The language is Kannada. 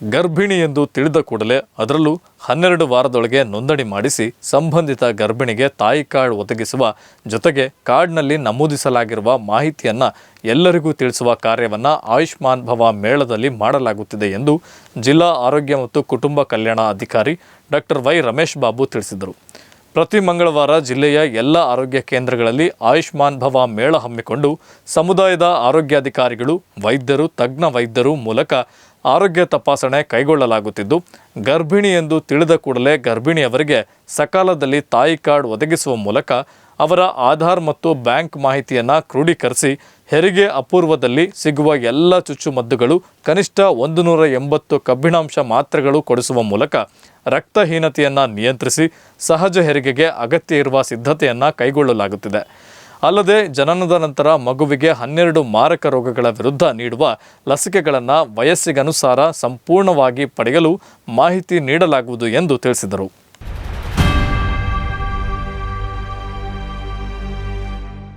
ಗರ್ಭಿಣಿ ಎಂದು ತಿಳಿದ ಕೂಡಲೇ ಅದರಲ್ಲೂ 12 ವಾರದೊಳಗೆ ನೋಂದಣಿ ಮಾಡಿಸಿ ಸಂಬಂಧಿತ ಗರ್ಭಿಣಿಗೆ ತಾಯಿ ಕಾರ್ಡ್ ಒದಗಿಸುವ ಜೊತೆಗೆ ಕಾರ್ಡ್ನಲ್ಲಿ ನಮೂದಿಸಲಾಗಿರುವ ಮಾಹಿತಿಯನ್ನು ಎಲ್ಲರಿಗೂ ತಿಳಿಸುವ ಕಾರ್ಯವನ್ನು ಆಯುಷ್ಮಾನ್ ಭವ ಮೇಳದಲ್ಲಿ ಮಾಡಲಾಗುತ್ತಿದೆ ಎಂದು ಜಿಲ್ಲಾ ಆರೋಗ್ಯ ಮತ್ತು ಕುಟುಂಬ ಕಲ್ಯಾಣ ಅಧಿಕಾರಿ ಡಾಕ್ಟರ್ ವೈ ರಮೇಶ್ ಬಾಬು ತಿಳಿಸಿದರು. ಪ್ರತಿ ಮಂಗಳವಾರ ಜಿಲ್ಲೆಯ ಎಲ್ಲ ಆರೋಗ್ಯ ಕೇಂದ್ರಗಳಲ್ಲಿ ಆಯುಷ್ಮಾನ್ ಭವ ಮೇಳ ಹಮ್ಮಿಕೊಂಡು ಸಮುದಾಯದ ಆರೋಗ್ಯಾಧಿಕಾರಿಗಳು, ವೈದ್ಯರು, ತಜ್ಞ ವೈದ್ಯರು ಮೂಲಕ ಆರೋಗ್ಯ ತಪಾಸಣೆ ಕೈಗೊಳ್ಳಲಾಗುತ್ತಿದ್ದು, ಗರ್ಭಿಣಿ ಎಂದು ತಿಳಿದ ಕೂಡಲೇ ಗರ್ಭಿಣಿಯವರಿಗೆ ಸಕಾಲದಲ್ಲಿ ತಾಯಿ ಕಾರ್ಡ್ ಒದಗಿಸುವ ಮೂಲಕ ಅವರ ಆಧಾರ್ ಮತ್ತು ಬ್ಯಾಂಕ್ ಮಾಹಿತಿಯನ್ನು ಕ್ರೋಢೀಕರಿಸಿ ಹೆರಿಗೆ ಅಪೂರ್ವದಲ್ಲಿ ಸಿಗುವ ಎಲ್ಲ ಚುಚ್ಚುಮದ್ದುಗಳು ಕನಿಷ್ಠ 180 ಕಬ್ಬಿಣಾಂಶ ಮಾತ್ರೆಗಳು ಕೊಡಿಸುವ ಮೂಲಕ ರಕ್ತಹೀನತೆಯನ್ನು ನಿಯಂತ್ರಿಸಿ ಸಹಜ ಹೆರಿಗೆಗೆ ಅಗತ್ಯ ಇರುವ ಸಿದ್ಧತೆಯನ್ನು ಕೈಗೊಳ್ಳಲಾಗುತ್ತಿದೆ. ಅಲ್ಲದೆ ಜನನದ ನಂತರ ಮಗುವಿಗೆ 12 ಮಾರಕ ರೋಗಗಳ ವಿರುದ್ಧ ನೀಡುವ ಲಸಿಕೆಗಳನ್ನು ವಯಸ್ಸಿಗನುಸಾರ ಸಂಪೂರ್ಣವಾಗಿ ಪಡೆಯಲು ಮಾಹಿತಿ ನೀಡಲಾಗುವುದು ಎಂದು ತಿಳಿಸಿದರು.